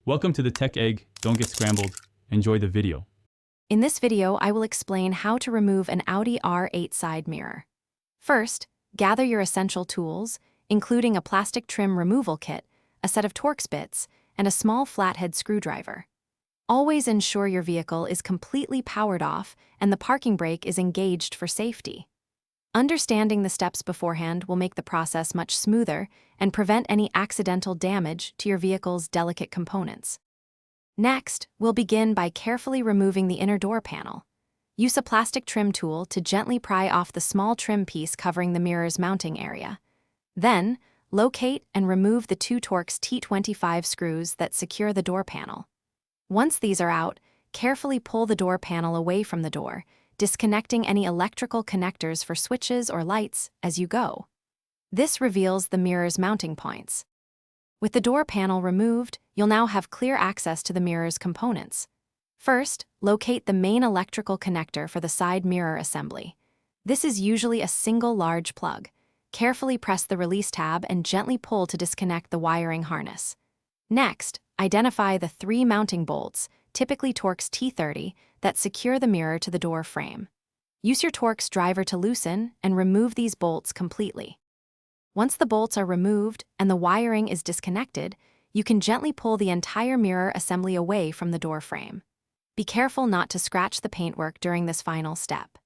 Welcome to the Tech Egg. Don't get scrambled. Enjoy the video. In this video, I will explain how to remove an Audi R8 side mirror. First, gather your essential tools, including a plastic trim removal kit, a set of Torx bits, and a small flathead screwdriver. Always ensure your vehicle is completely powered off and the parking brake is engaged for safety. Understanding the steps beforehand will make the process much smoother and prevent any accidental damage to your vehicle's delicate components. Next, we'll begin by carefully removing the inner door panel. Use a plastic trim tool to gently pry off the small trim piece covering the mirror's mounting area. Then, locate and remove the two Torx T25 screws that secure the door panel. Once these are out, carefully pull the door panel away from the door, disconnecting any electrical connectors for switches or lights as you go. This reveals the mirror's mounting points. With the door panel removed, you'll now have clear access to the mirror's components. First, locate the main electrical connector for the side mirror assembly. This is usually a single large plug. Carefully press the release tab and gently pull to disconnect the wiring harness. Next, identify the three mounting bolts, typically Torx T30, that secure the mirror to the door frame. Use your Torx driver to loosen and remove these bolts completely. Once the bolts are removed and the wiring is disconnected, you can gently pull the entire mirror assembly away from the door frame. Be careful not to scratch the paintwork during this final step.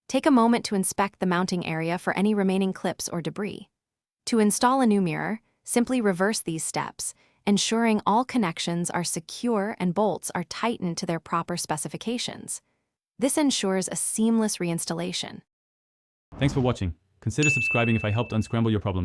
Take a moment to inspect the mounting area for any remaining clips or debris. To install a new mirror, simply reverse these steps, ensuring all connections are secure and bolts are tightened to their proper specifications. This ensures a seamless reinstallation. Thanks for watching. Consider subscribing if I helped unscramble your problems.